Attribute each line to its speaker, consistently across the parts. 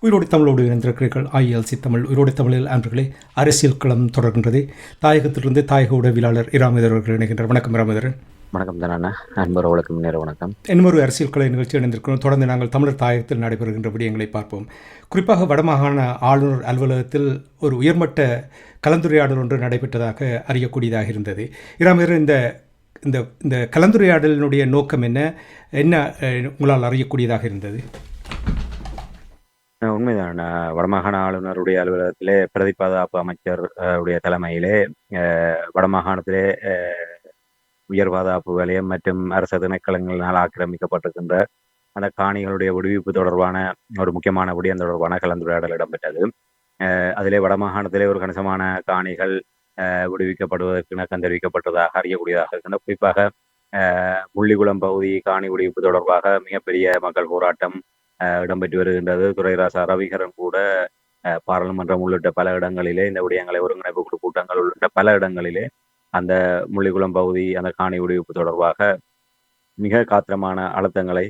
Speaker 1: உயிரோடு தமிழோடு இணைந்திருக்கிறீர்கள். IELTS தமிழ் உயிரோடு தமிழில் அன்பர்களே, அரசியல் களம் தொடர்கின்றது. தாயகத்திலிருந்து தாயக உடவியலாளர் இராமேதர் அவர்கள் இணைகின்றார். வணக்கம் இராமேதர்.
Speaker 2: வணக்கம் தானண்ணா, நண்பர்களுக்கு முன்னேற வணக்கம்.
Speaker 1: இன்னொரு அரசியல் கலை நிகழ்ச்சி இணைந்திருக்கிறோம். தொடர்ந்து நாங்கள் தமிழர் தாயகத்தில் நடைபெறுகின்ற விடயங்களை பார்ப்போம். குறிப்பாக வடமாகாண ஆளுநர் அலுவலகத்தில் ஒரு உயர்மட்ட கலந்துரையாடல் ஒன்று நடைபெற்றதாக அறியக்கூடியதாக இருந்தது. இராமேதர், இந்த இந்த இந்த கலந்துரையாடலினுடைய நோக்கம் என்ன உங்களால் அறியக்கூடியதாக இருந்தது?
Speaker 2: உண்மைதான். வடமாகாண ஆளுநருடைய அலுவலகத்திலே பிரதி பாதுகாப்பு அமைச்சர் உடைய தலைமையிலே வடமாகாணத்திலே உயர் பாதுகாப்பு வலயம் மற்றும் அரசு திணைக்களங்களினால் ஆக்கிரமிக்கப்பட்டிருக்கின்ற அந்த காணிகளுடைய விடுவிப்பு தொடர்பான ஒரு முக்கியமான விடயம் தொடர்பான கலந்துரையாடல் இடம்பெற்றது. அதிலே வடமாகாணத்திலே ஒரு கணிசமான காணிகள் விடுவிக்கப்படுவதற்கு இணக்கம் தெரிவிக்கப்பட்டதாக அறியக்கூடியதாக இருக்கின்ற. குறிப்பாக முள்ளிக்குளம் பகுதி காணி விடுவிப்பு தொடர்பாக மிகப்பெரிய மக்கள் போராட்டம் இடம்பெற்று வருகின்றது. துரைராசா ரவிகரன் கூட பாராளுமன்றம் உள்ளிட்ட பல இடங்களிலே இந்த விடயங்களை ஒருங்கிணைப்பு குழு கூட்டங்கள் உள்ளிட்ட பல இடங்களிலே அந்த முள்ளிக்குளம் பகுதி அந்த காணி விடுவிப்பு தொடர்பாக மிக காத்திரமான அழுத்தங்களை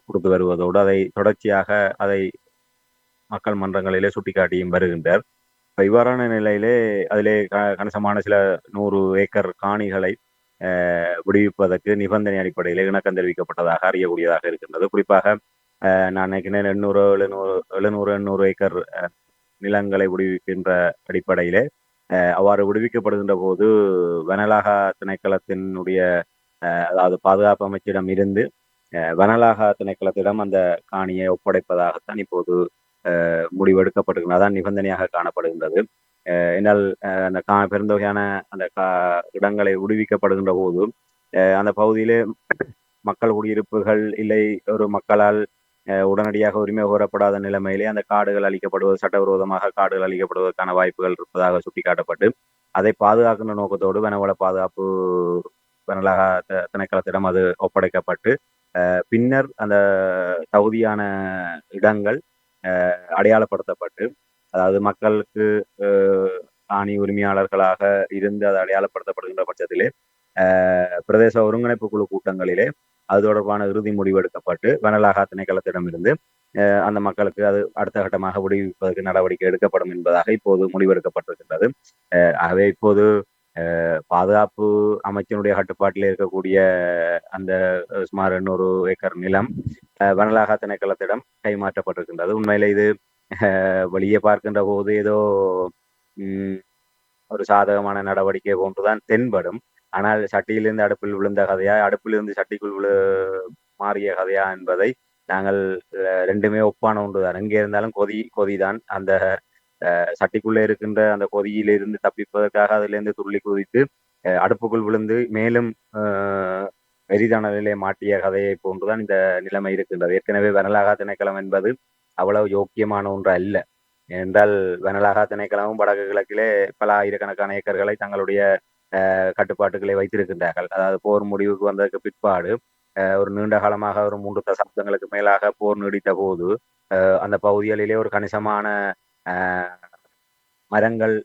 Speaker 2: கொடுத்து வருவதோடு அதை தொடர்ச்சியாக அதை மக்கள் மன்றங்களிலே சுட்டிக்காட்டியும் வருகின்றார். இப்போ இவ்வாறான நிலையிலே அதிலே கணிசமான சில 100 ஏக்கர் காணிகளை விடுவிப்பதற்கு நிபந்தனை அடிப்படையில் இணக்கம் தெரிவிக்கப்பட்டதாக அறியக்கூடியதாக இருக்கின்றது. குறிப்பாக நான் நினைக்கிறேன் 700 ஏக்கர் நிலங்களை விடுவிக்கின்ற அடிப்படையிலே அவ்வாறு விடுவிக்கப்படுகின்ற போது வனலாகா திணைக்களத்தினுடைய அதாவது பாதுகாப்பு அமைச்சிடம் இருந்து வனலாகா திணைக்களத்திடம் அந்த காணியை ஒப்படைப்பதாகத்தான் இப்போது முடிவெடுக்கப்பட்டிருக்கிறது. அதான் நிபந்தனையாக காணப்படுகின்றது. என்னால் அந்த பெருந்தொகையான அந்த இடங்களை விடுவிக்கப்படுகின்ற போது அந்த பகுதியிலே மக்கள் குடியிருப்புகள் இல்லை, ஒரு மக்களால் உடனடியாக உரிமை கோரப்படாத நிலைமையிலே அந்த காடுகள் அளிக்கப்படுவது, சட்டவிரோதமாக காடுகள் அளிக்கப்படுவதற்கான வாய்ப்புகள் இருப்பதாக சுட்டிக்காட்டப்பட்டு அதை பாதுகாக்கின்ற நோக்கத்தோடு வனவள பாதுகாப்பு வனலாக திணைக்களத்திடம் அது ஒப்படைக்கப்பட்டு பின்னர் அந்த தகுதியான இடங்கள் அடையாளப்படுத்தப்பட்டு, அதாவது மக்களுக்கு காணி உரிமையாளர்களாக இருந்து அது அடையாளப்படுத்தப்படுகின்ற பட்சத்திலே பிரதேச ஒருங்கிணைப்பு குழு கூட்டங்களிலே அது தொடர்பான இறுதி முடிவெடுக்கப்பட்டு வனலாகா திணைக்களத்திடமிருந்து அந்த மக்களுக்கு அது அடுத்த கட்டமாக விடுவிப்பதற்கு நடவடிக்கை எடுக்கப்படும் என்பதாக இப்போது முடிவெடுக்கப்பட்டிருக்கின்றது. ஆகவே இப்போது பாதுகாப்பு அமைச்சனுடைய கட்டுப்பாட்டில் இருக்கக்கூடிய அந்த சுமார் 800 ஏக்கர் நிலம் வனலாகா திணைக்களத்திடம் கைமாற்றப்பட்டிருக்கின்றது. உண்மையில இது வெளியே பார்க்கின்ற போது ஏதோ ஒரு சாதகமான நடவடிக்கை போன்றுதான் தென்படும். ஆனால் சட்டியிலிருந்து அடுப்பில் விழுந்த கதையா, அடுப்பிலிருந்து சட்டிக்குள் மாறிய கதையா என்பதை நாங்கள் ரெண்டுமே ஒப்பான ஒன்றுதான். எங்கே இருந்தாலும் கொதிதான். அந்த சட்டிக்குள்ளே இருக்கின்ற அந்த கொதியிலிருந்து தப்பிப்பதற்காக அதிலிருந்து துள்ளி குதித்து அடுப்புக்குள் விழுந்து மேலும் வெறிதணலிலே மாட்டிய கதையை போன்றுதான் இந்த நிலைமை இருக்கின்றது. ஏற்கனவே வனலாகா திணைக்களம் என்பது அவ்வளவு யோக்கியமான ஒன்று அல்ல. என்றால் வனலாகா திணைக்களமும் வடக்கு கிழக்கிலே பல ஆயிரக்கணக்கான ஏக்கர்களை தங்களுடைய கட்டுப்பாட்டுகளை வைத்திருக்கின்றார்கள். அதாவது போர் முடிவுக்கு வந்ததற்கு பிற்பாடு ஒரு நீண்ட காலமாக ஒரு 3 தசாப்தங்களுக்கு மேலாக போர் நீடித்த போது அந்த பகுதிகளிலே ஒரு கணிசமான மரங்கள்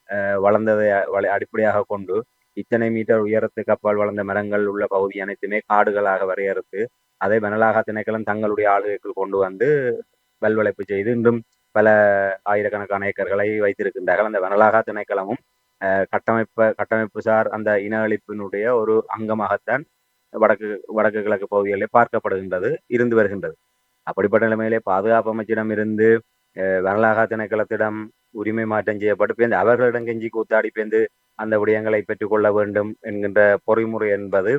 Speaker 2: வளர்ந்ததை அடிப்படையாக கொண்டு இத்தனை மீட்டர் உயரத்துக்கு அப்பால் வளர்ந்த மரங்கள் உள்ள பகுதி அனைத்துமே காடுகளாக வரையறுத்து அதை வனலாகா திணைக்களம் தங்களுடைய ஆளுகைக்குள் கொண்டு வந்து வல்வளைப்பு செய்து இன்றும் பல ஆயிரக்கணக்கான ஏக்கர்களை வைத்திருக்கின்றார்கள். அந்த வனலாகா திணைக்களமும் கட்டமைப்பு சார் அந்த இன அழிப்பினுடைய ஒரு அங்கமாகத்தான் வடக்கு கிழக்கு பகுதிகளிலே பார்க்கப்படுகின்றது, இருந்து வருகின்றது. அப்படிப்பட்ட நிலைமையிலே பாதுகாப்பு அமைச்சிடம் இருந்து வனலாகா திணைக்களத்திடம் உரிமை மாற்றம் செய்யப்பட்டு அவர்களிடம் கெஞ்சி கூத்தாடி பேர்ந்து அந்த விடயங்களை பெற்றுக்கொள்ள வேண்டும் என்கின்ற பொறிமுறை என்பது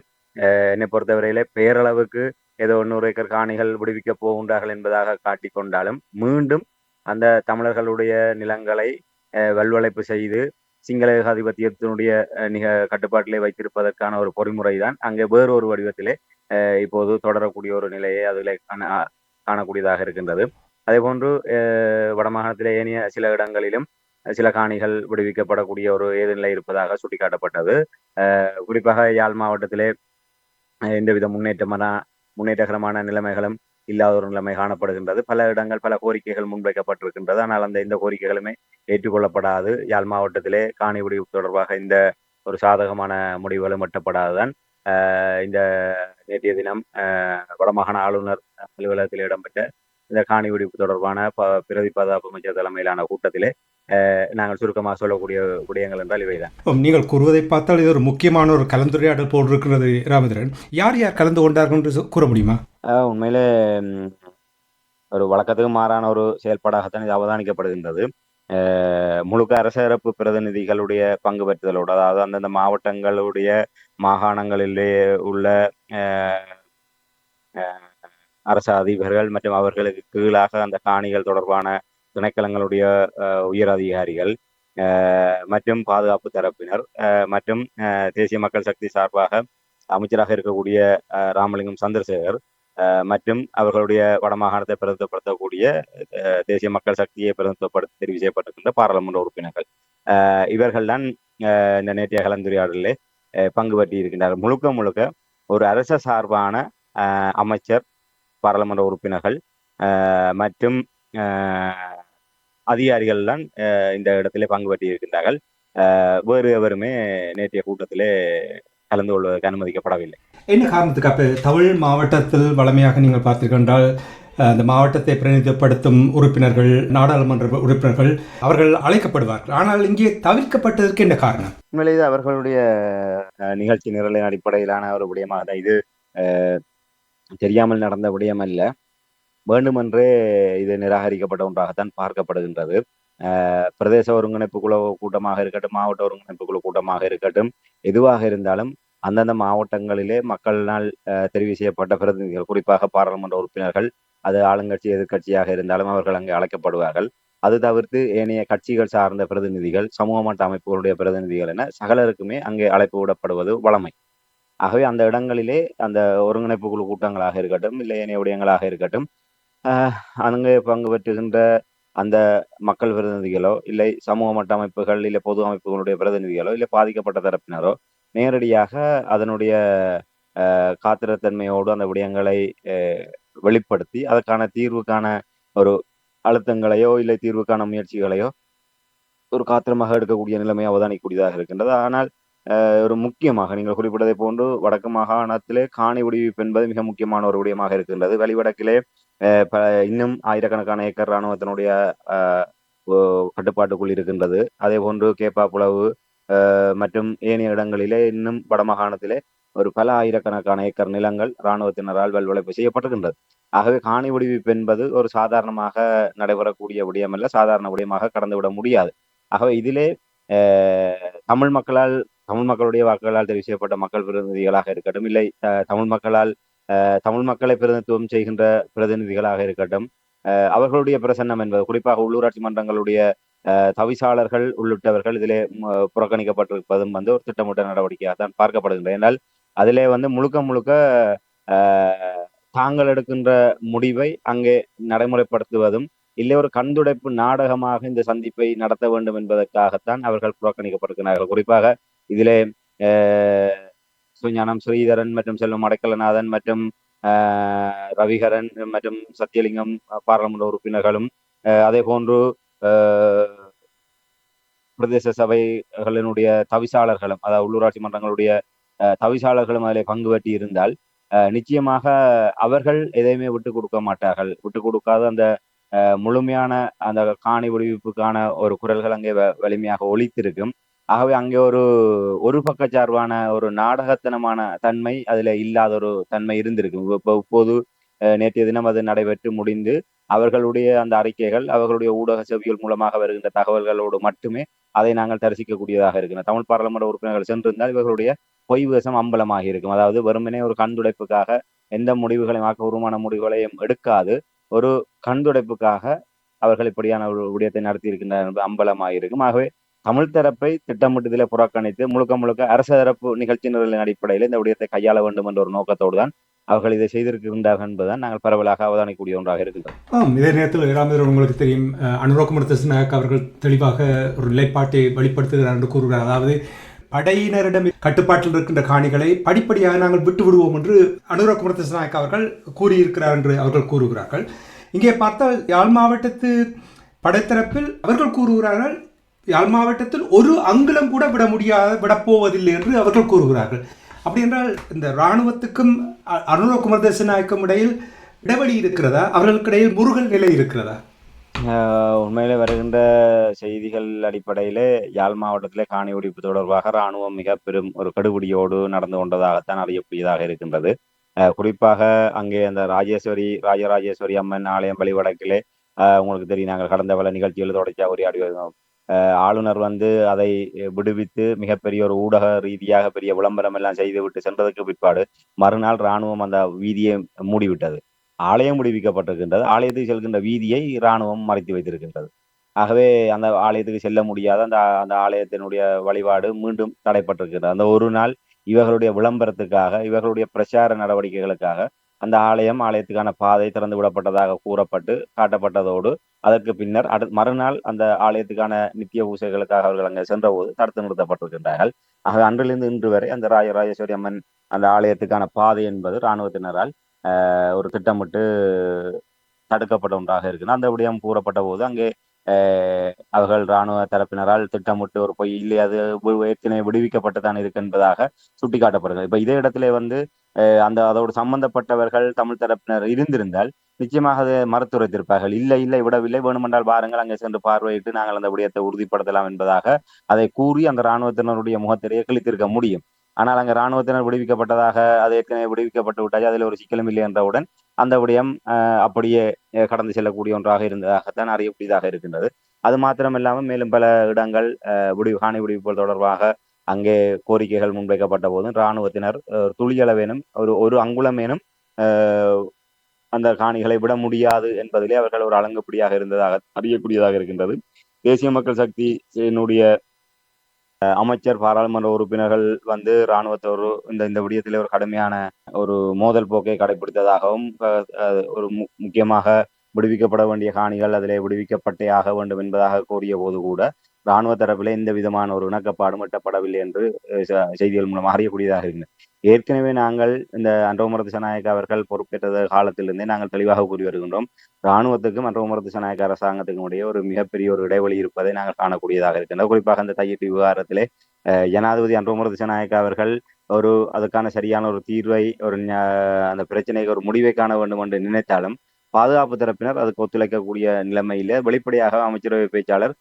Speaker 2: என்னை பொறுத்தவரையிலே பேரளவுக்கு ஏதோ 100 ஏக்கர் காணிகள் விடுவிக்க போகின்றார்கள் என்பதாக காட்டிக்கொண்டாலும் மீண்டும் அந்த தமிழர்களுடைய நிலங்களை வல்வளைப்பு செய்து சிங்கள ஏகாதிபத்தியத்தினுடைய கட்டுப்பாட்டிலே வைத்திருப்பதற்கான ஒரு பொறிமுறை தான் அங்கே வேறொரு வடிவத்திலே இப்போது தொடரக்கூடிய ஒரு நிலையை அதில் காணக்கூடியதாக இருக்கின்றது. அதே போன்று வடமாகாணத்திலே ஏனைய சில இடங்களிலும் சில காணிகள் விடுவிக்கப்படக்கூடிய ஒரு ஏதுநிலை இருப்பதாக சுட்டிக்காட்டப்பட்டது. குறிப்பாக யாழ் மாவட்டத்திலே எந்தவித முன்னேற்றகரமான நிலைமைகளும் இல்லாத ஒரு நிலைமை காணப்படுகின்றது. பல இடங்கள் பல கோரிக்கைகள் முன்வைக்கப்பட்டிருக்கின்றது. ஆனால் இந்த கோரிக்கைகளுமே ஏற்றுக்கொள்ளப்படாது. யாழ் மாவட்டத்திலே காணி விடுவிப்பு தொடர்பாக இந்த ஒரு சாதகமான முடிவுகளும் எட்டப்படாதுதான் இந்த நேற்றைய தினம் வடமாகாண ஆளுநர் அலுவலகத்தில் இடம்பெற்ற இந்த காணி வெடிப்பு தொடர்பான பிரதி பாதுகாப்பு அமைச்சர் தலைமையிலான கூட்டத்திலே நாங்கள் சுருக்கமாக சொல்லக்கூடிய விடயங்கள் என்றால் இவைதான்.
Speaker 1: நீங்கள் கூறுவதை பார்த்தால் இது ஒரு முக்கியமான ஒரு கலந்துரையாடல் போல் இருக்கிறது ராமேந்திரன். யார் யார் கலந்து கொண்டார்கள் என்று கூற முடியுமா?
Speaker 2: உண்மையிலே ஒரு வழக்கத்துக்கு மாறான ஒரு செயல்பாடாகத்தான் இது அவதானிக்கப்படுகின்றது. முழுக்க அரசியலமைப்பு பிரதிநிதிகளுடைய பங்கு பெற்றுதலோடு, அதாவது அந்தந்த மாவட்டங்களுடைய மாகாணங்களிலே உள்ள அரசு அதிபர்கள் மற்றும் அவர்களுக்கு கீழாக அந்த காணிகள் தொடர்பான திணைக்களங்களுடைய உயர் அதிகாரிகள் மற்றும் பாதுகாப்பு தரப்பினர் மற்றும் தேசிய மக்கள் சக்தி சார்பாக அமைச்சராக இருக்கக்கூடிய ராமலிங்கம் சந்திரசேகர் மற்றும் அவர்களுடைய வடமாகாணத்தை பிரதிநிதிப்படுத்தக்கூடிய தேசிய மக்கள் சக்தியை பிரதிநிதிப்படுத்த தெரிவு செய்யப்பட்டிருக்கின்ற பாராளுமன்ற உறுப்பினர்கள் இவர்கள் தான் இந்த நேற்றைய கலந்துரையாடலில் பங்கு பற்றி இருக்கின்றார்கள். முழுக்க முழுக்க ஒரு அரச சார்பான அமைச்சர், பாராளுமன்ற உறுப்பினர்கள் மற்றும் அதிகாரிகள் தான் இந்த இடத்திலே பங்கு பற்றி இருக்கின்றார்கள். வேறு எவருமே நேற்றைய கூட்டத்திலே கலந்து கொள்வதற்கு அனுமதிக்கப்படவில்லை.
Speaker 1: என்ன காரணத்துக்கு? அப்போ தமிழ் மாவட்டத்தில் வளமையாக நீங்கள் பார்த்தீர்கள், அந்த மாவட்டத்தை பிரதிநிதிப்படுத்தும் உறுப்பினர்கள், நாடாளுமன்ற உறுப்பினர்கள் அவர்கள் அழைக்கப்படுவார்கள். ஆனால் இங்கே தவிர்க்கப்பட்டதற்கு என்ன காரணம்?
Speaker 2: உண்மையிலே அவர்களுடைய நிகழ்ச்சி நிரலின் அடிப்படையிலான ஒரு விடயமாக தான் இது. தெரியாமல் நடந்த விடயம் அல்ல, வேண்டுமென்றே இது நிராகரிக்கப்பட்ட ஒன்றாகத்தான் பார்க்கப்படுகின்றது. பிரதேச ஒருங்கிணைப்பு குழு கூட்டமாக இருக்கட்டும், மாவட்ட ஒருங்கிணைப்பு குழு கூட்டமாக இருக்கட்டும், எதுவாக இருந்தாலும் அந்தந்த மாவட்டங்களிலே மக்களினால் தெரிவு செய்யப்பட்ட பிரதிநிதிகள், குறிப்பாக பாராளுமன்ற உறுப்பினர்கள், அது ஆளுங்கட்சி எதிர்கட்சியாக இருந்தாலும் அவர்கள் அங்கே அழைக்கப்படுவார்கள். அது தவிர்த்து ஏனைய கட்சிகள் சார்ந்த பிரதிநிதிகள், சமூக மட்ட அமைப்புகளுடைய பிரதிநிதிகள் என சகலருக்குமே அங்கே அழைப்பு விடப்படுவது வழமை. ஆகவே அந்த இடங்களிலே அந்த ஒருங்கிணைப்பு குழு கூட்டங்களாக இருக்கட்டும், இல்லை ஏனைய விடயங்களாக இருக்கட்டும், அங்கே பங்கு பெற்றுகின்ற அந்த மக்கள் பிரதிநிதிகளோ, இல்லை சமூக மட்ட அமைப்புகள், இல்லை பொது அமைப்புகளுடைய பிரதிநிதிகளோ, இல்லை பாதிக்கப்பட்ட தரப்பினரோ நேரடியாக அதனுடைய காத்திரத்தன்மையோடு அந்த விடயங்களை வெளிப்படுத்தி அதற்கான தீர்வுக்கான ஒரு அழுத்தங்களையோ இல்லை தீர்வுக்கான முயற்சிகளையோ ஒரு காத்திரமாக எடுக்கக்கூடிய நிலைமையை அவதானிக்கக்கூடியதாக இருக்கின்றது. ஆனால் ஒரு முக்கியமாக நீங்கள் குறிப்பிட்டதை போன்று வடக்கு மாகாணத்திலே காணி விடுவிப்பு என்பது மிக முக்கியமான ஒரு விடயமாக இருக்கின்றது. வழிவடக்கிலே இன்னும் ஆயிரக்கணக்கான ஏக்கர் இராணுவத்தினுடைய கட்டுப்பாட்டுக்குள் இருக்கின்றது. அதே போன்று கேப்பாப்புலவு மற்றும் ஏனைய இடங்களிலே இன்னும் வடமாகாணத்திலே ஒரு பல ஆயிரக்கணக்கான ஏக்கர் நிலங்கள் இராணுவத்தினரால் வல்வளைப்பு செய்யப்பட்டிருக்கின்றது. ஆகவே காணி விடுவிப்பு என்பது ஒரு சாதாரணமாக நடைபெறக்கூடிய விடயம் அல்ல, சாதாரண விடயமாக கடந்துவிட முடியாது. ஆகவே இதிலே தமிழ் மக்களுடைய வாக்குகளால் தெரிவு செய்யப்பட்ட மக்கள் பிரதிநிதிகளாக இருக்கட்டும், இல்லை தமிழ் மக்களை பிரதிநிதித்துவம் செய்கின்ற பிரதிநிதிகளாக இருக்கட்டும், அவர்களுடைய பிரசன்னம் என்பது குறிப்பாக உள்ளூராட்சி மன்றங்களுடைய தவிசாளர்கள் உள்ளிட்டவர்கள் இதிலே புறக்கணிக்கப்பட்டிருப்பதும் ஒரு திட்டமிட்ட நடவடிக்கையாக தான் பார்க்கப்படுகின்றன. என்றால் அதிலே முழுக்க முழுக்க தாங்கள் எடுக்கின்ற முடிவை அங்கே நடைமுறைப்படுத்துவதும் இல்லை ஒரு கண்துடைப்பு நாடகமாக இந்த சந்திப்பை நடத்த வேண்டும் என்பதற்காகத்தான் அவர்கள் புறக்கணிக்கப்பட்டிருக்கிறார்கள். குறிப்பாக இதிலே சுஞானம் ஸ்ரீதரன் மற்றும் செல்வம் அடைக்கலநாதன் மற்றும் ரவிகரன் மற்றும் சத்தியலிங்கம் பாராளுமன்ற உறுப்பினர்களும் அதே போன்று பிரதேச சபைகளினுடைய தவிசாளர்களும், அதாவது உள்ளூராட்சி மன்றங்களுடைய தவிசாளர்களும் அதில் பங்கு பெற்றி இருந்தால் நிச்சயமாக அவர்கள் எதையுமே விட்டு கொடுக்க மாட்டார்கள். விட்டு கொடுக்காத அந்த முழுமையான அந்த காணி விடுவிப்புக்கான ஒரு குரல்கள் அங்கே வலிமையாக ஒலித்திருக்கும். ஆகவே அங்கே ஒரு பக்கச்சார்பான ஒரு நாடகத்தனமான தன்மை அதில் இல்லாத ஒரு தன்மை இருந்திருக்கும். இப்போது நேற்றைய தினம் அது நடைபெற்று முடிந்து அவர்களுடைய அந்த அறிக்கைகள் அவர்களுடைய ஊடக செவியல் மூலமாக வருகின்ற தகவல்களோடு மட்டுமே அதை நாங்கள் தரிசிக்கக்கூடியதாக இருக்கிறோம். தமிழ் பாராளுமன்ற உறுப்பினர்கள் சென்றிருந்தால் இவர்களுடைய பொய் வேஷம் அம்பலமாக இருக்கும். அதாவது வெறுமனே ஒரு கண்துடைப்புக்காக எந்த முடிவுகளையும் ஆக்கபூர்வமான முடிவுகளையும் எடுக்காது ஒரு கண்துடைப்புக்காக அவர்கள் இப்படியான ஒரு விடயத்தை நடத்தி இருக்கின்ற அம்பலமாக இருக்கும். ஆகவே தமிழ் தரப்பை திட்டமிட்டதிலே புறக்கணித்து முழுக்க முழுக்க அரசு தரப்பு நிகழ்ச்சி நிரலின் அடிப்படையில் இந்த விடயத்தை கையாள வேண்டும் என்ற ஒரு நோக்கத்தோடு தான் அவர்கள் இதை செய்திருக்கின்றார்கள் என்பதுதான் நாங்கள் பரவலாக அவதானிக்கூடிய ஒன்றாக இருக்கின்றோம்.
Speaker 1: இதே நேரத்தில் ராமேந்திரன், உங்களுக்கு தெரியும், அனுரகுமார திசாநாயக்க அவர்கள் தெளிவாக ஒரு நிலைப்பாட்டை வெளிப்படுத்துகிறார் என்று கூறுகிறார். அதாவது படையினரிடம் கட்டுப்பாட்டில் இருக்கின்ற காணிகளை படிப்படியாக நாங்கள் விட்டு விடுவோம் என்று அனுரகுமார திசாநாயக்க அவர்கள் கூறியிருக்கிறார் என்று அவர்கள் கூறுகிறார்கள். இங்கே பார்த்தால் யாழ் மாவட்டத்து படைத்தரப்பில் அவர்கள் கூறுகிறார்கள், யாழ் மாவட்டத்தில் ஒரு அங்குலம் கூட விடப்போவதில்லை என்று அவர்கள் கூறுகிறார்கள். அப்படி என்றால் இந்த இராணுவத்துக்கும் அனுரகுமார திசாநாயக்கும் இடையில் இடைவெளி இருக்கிறதா? அவர்களுக்கிடையில் முருகல் நிலை இருக்கிறதா?
Speaker 2: உண்மையிலே வருகின்ற செய்திகள் அடிப்படையிலே யாழ் மாவட்டத்திலே காணி வெடிப்பு தொடர்பாக இராணுவம் மிக பெரும் ஒரு கெடுபிடியோடு நடந்து கொண்டதாகத்தான் அறியக்கூடியதாக இருக்கின்றது. குறிப்பாக அங்கே அந்த ராஜராஜேஸ்வரி அம்மன் ஆலயம் வழிவடக்கிலே உங்களுக்கு தெரியும், நாங்கள் கடந்த பல நிகழ்ச்சிகள் தொடர்ச்சியாக உரையாடி வருகிறோம். ஆளுநர் வந்து அதை விடுவித்து மிகப்பெரிய ஒரு ஊடக ரீதியாக பெரிய விளம்பரம் எல்லாம் செய்துவிட்டு சென்றதுக்கு பிற்பாடு மறுநாள் இராணுவம் அந்த வீதியை மூடிவிட்டது. ஆலயம் விடுவிக்கப்பட்டிருக்கின்றது. ஆலயத்துக்கு செல்கின்ற வீதியை இராணுவம் மறைத்து வைத்திருக்கின்றது. ஆகவே அந்த ஆலயத்துக்கு செல்ல முடியாத அந்த அந்த ஆலயத்தினுடைய வழிபாடு மீண்டும் தடைப்பட்டிருக்கிறது. அந்த ஒரு நாள் இவர்களுடைய விளம்பரத்துக்காக, இவர்களுடைய பிரச்சார நடவடிக்கைகளுக்காக அந்த ஆலயத்துக்கான பாதை திறந்து விடப்பட்டதாக கூறப்பட்டு காட்டப்பட்டதோடு, அதற்கு பின்னர் மறுநாள் அந்த ஆலயத்துக்கான நித்திய பூசைகளுக்காக அவர்கள் அங்கே சென்றபோது தடுத்து நிறுத்தப்பட்டிருக்கின்றார்கள். ஆக அன்றிலிருந்து இன்று வரை அந்த ராஜராஜேஸ்வரி அம்மன் அந்த ஆலயத்துக்கான பாதை என்பது இராணுவத்தினரால் ஒரு திட்டமிட்டு தடுக்கப்பட்ட ஒன்றாக இருக்குது. அந்த விடயம் கூறப்பட்ட போது அங்கே அவர்கள் இராணுவ தரப்பினரால் திட்டமிட்டு ஒரு பொய் இல்லை, அது ஏற்கனவே விடுவிக்கப்பட்டுதான் இருக்கு என்பதாக சுட்டிக்காட்டப்படுகிறது. இப்ப இதே இடத்துல வந்து அதோடு சம்பந்தப்பட்டவர்கள் தமிழ் தரப்பினர் இருந்திருந்தால் நிச்சயமாக அதை மறுத்துரைத்திருப்பார்கள். இல்லை இல்லை, விடவில்லை, வேணுமென்றால் பாருங்கள், அங்கே சென்று பார்வையிட்டு நாங்கள் அந்த விடயத்தை உறுதிப்படுத்தலாம் என்பதாக அதை கூறி அந்த இராணுவத்தினருடைய முகத்திலேயே கிழித்திருக்க முடியும். ஆனால் அங்கே இராணுவத்தினர் விடுவிக்கப்பட்டதாக, அது ஏற்கனவே விடுவிக்கப்பட்டு விட்டாச்சு, அதில் ஒரு சிக்கலும் இல்லை என்றவுடன் அந்த விடயம் அப்படியே கடந்து செல்லக்கூடிய ஒன்றாக இருந்ததாகத்தான் அறியக்கூடியதாக இருக்கின்றது. அது மாத்திரமில்லாமல் மேலும் பல இடங்கள் காணி விடுவிப்புகள் தொடர்பாக அங்கே கோரிக்கைகள் முன்வைக்கப்பட்ட போதும் இராணுவத்தினர் துளியளவேனும் ஒரு அங்குலமேனும் அந்த காணிகளை விட முடியாது என்பதிலே அவர்கள் ஒரு அலங்குப்படியாக இருந்ததாக அறியக்கூடியதாக இருக்கின்றது. தேசிய மக்கள் சக்தியினுடைய அமைச்சர், பாராளுமன்ற உறுப்பினர்கள் வந்து இராணுவத்தோர் இந்த விடயத்திலே ஒரு கடுமையான ஒரு மோதல் போக்கை கடைபிடித்ததாகவும், ஒரு முக்கியமாக விடுவிக்கப்பட வேண்டிய காணிகள் அதிலே விடுவிக்கப்பட்டே ஆக வேண்டும் என்பதாக கூறிய போது கூட இராணுவ தரப்பிலே எந்த விதமான ஒரு இணக்கப்பாடும் எட்டப்படவில்லை என்று செய்திகள் மூலமாக அறியக்கூடியதாக இருக்கின்றன. ஏற்கனவே நாங்கள் இந்த அன்றகுமார திசாநாயக்க அவர்கள் பொறுப்பேற்ற காலத்திலிருந்தே நாங்கள் தெளிவாக கூறி வருகின்றோம். இராணுவத்துக்கும் அன்றகுமார திசாநாயக்க அரசாங்கத்துக்கும் இடையே ஒரு மிகப்பெரிய ஒரு இடைவெளி இருப்பதை நாங்கள் காணக்கூடியதாக இருக்கின்றோம். குறிப்பாக இந்த தையிட்டு விவகாரத்திலே ஜனாதிபதி அன்றகுமார திசாநாயக்க அவர்கள் அதுக்கான சரியான ஒரு தீர்வை, அந்த பிரச்சனைக்கு ஒரு முடிவை காண வேண்டும் என்று நினைத்தாலும் பாதுகாப்பு தரப்பினர் அதுக்கு ஒத்துழைக்கக்கூடிய நிலைமையில வெளிப்படையாக அமைச்சரவை பேச்சாளர்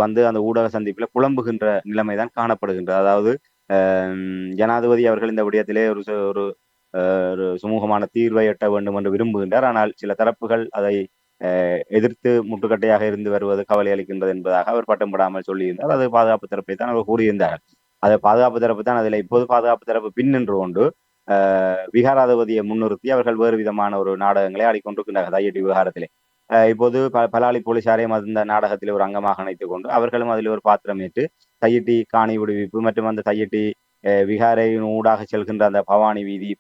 Speaker 2: வந்து அந்த ஊடக சந்திப்பில் புலம்புகின்ற நிலைமைதான் காணப்படுகின்றது. அதாவது ஜனாதிபதி அவர்கள் இந்த விடயத்திலே ஒரு சுமூகமான தீர்வை எட்ட வேண்டும் என்று விரும்புகின்றார். ஆனால் சில தரப்புகள் அதை எதிர்த்து முட்டுக்கட்டையாக இருந்து வருவது கவலை அளிக்கின்றது என்பதாக அவர் பட்டம் படாமல் சொல்லியிருந்தார். அது பாதுகாப்பு தரப்பை தான் அவர் கூறியிருந்தார். அது பாதுகாப்பு தரப்பு தான் அதில் இப்போது பாதுகாப்பு தரப்பு பின் நின்று கொண்டு விகாராதிபதியை முன்னிறுத்தி அவர்கள் வேறு விதமான ஒரு நாடகங்களை ஆடிக்கொண்டிருக்கின்றார்கள் தையட்டி விவகாரத்திலே. இப்போது பலாலி போலீசாரையும் அந்த நாடகத்தில் ஒரு அங்கமாக இணைத்துக் கொண்டு அவர்களும் அதில் ஒரு பாத்திரமேற்று தையிட்டி காணி விடுவிப்பு மற்றும் அந்த தையிட்டி விகாரையின் ஊடாக செல்கின்ற அந்த பவானி வீதி,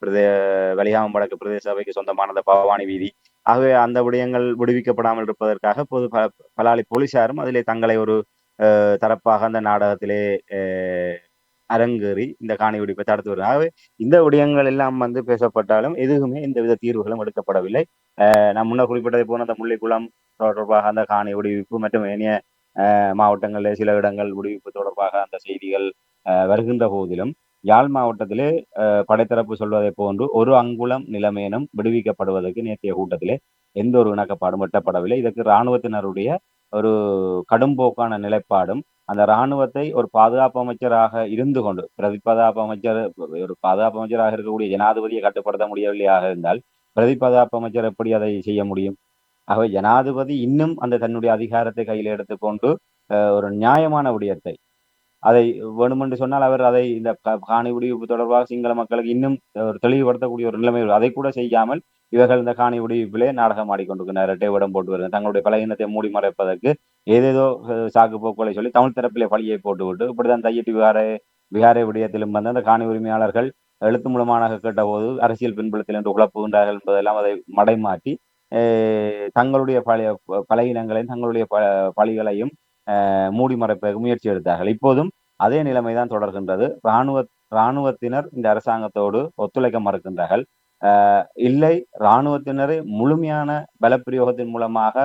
Speaker 2: வலிகாமம் வடக்கு பிரதேச சபைக்கு சொந்தமான அந்த பவானி வீதி, ஆகவே அந்த விடயங்கள் விடுவிக்கப்படாமல் இருப்பதற்காக பொது பலாலி போலீசாரும் அதிலே தங்களை ஒரு தரப்பாக அந்த நாடகத்திலே அரங்கேறி இந்த காணி வெடிப்பை தடுத்து வருகிறது. ஆகவே இந்த விடயங்கள் எல்லாம் வந்து பேசப்பட்டாலும் எதுவுமே எந்தவித தீர்வுகளும் எடுக்கப்படவில்லை. நான் முன்னர் குறிப்பிட்டதை போன அந்த முல்லைக்குளம் தொடர்பாக அந்த காணி விடுவிப்பு மற்றும் ஏனைய மாவட்டங்களில் சில இடங்கள் விடுவிப்பு தொடர்பாக அந்த செய்திகள் வருகின்ற போதிலும் யாழ் மாவட்டத்திலே படைத்தரப்பு சொல்வதை போன்று ஒரு அங்குலம் நிலைமையினும் விடுவிக்கப்படுவதற்கு நேற்றைய கூட்டத்திலே எந்த ஒரு இணக்கப்பாடும் எட்டப்படவில்லை. இதற்கு இராணுவத்தினருடைய ஒரு கடும்போக்கான நிலைப்பாடும், அந்த இராணுவத்தை ஒரு பாதுகாப்பு அமைச்சராக இருந்து கொண்டு பாதுகாப்பு அமைச்சராக இருக்கக்கூடிய ஜனாதிபதியை கட்டுப்படுத்த முடியவில்லையாக இருந்தால் பாதுகாப்பு அமைச்சர் எப்படி அதை செய்ய முடியும்? ஆகவே ஜனாதிபதி இன்னும் அந்த தன்னுடைய அதிகாரத்தை கையில் எடுத்துக்கொண்டு ஒரு நியாயமான விடயத்தை, அதை வேணுமென்று சொன்னால் அவர் அதை இந்த காணி விடுவிப்பு தொடர்பாக சிங்கள மக்களுக்கு இன்னும் ஒரு தெளிவுபடுத்தக்கூடிய ஒரு நிலைமை, அதை கூட செய்யாமல் இவர்கள் இந்த காணி விடுவிப்பிலே நாடகம் ஆடிக்கொண்டிருக்கிறார். இரட்டை வேடம் போட்டு வருகிறார். தங்களுடைய பலகீனத்தை மூடி மறைப்பதற்கு ஏதேதோ சாக்கு போக்குகளை சொல்லி தமிழ் தரப்பிலே பழியை போட்டுவிட்டு இப்படிதான் தையிட்டு விகாரை விடயத்திலும் வந்து அந்த காணி உரிமையாளர்கள் எழுத்து மூலமாக கேட்டபோது அரசியல் பின்புலத்தில் என்று குழப்புகின்றார்கள் என்பதெல்லாம் அதை மடைமாற்றி தங்களுடைய பலகீனங்களையும் தங்களுடைய பழிகளையும் மூடி மறைப்பதற்கு முயற்சி எடுத்தார்கள். இப்போதும் அதே நிலைமைதான் தொடர்கின்றது. இராணுவத்தினர் இந்த அரசாங்கத்தோடு ஒத்துழைக்க மறுக்கின்றார்கள். இல்லை, இராணுவத்தினரை முழுமையான பலப்பிரயோகத்தின் மூலமாக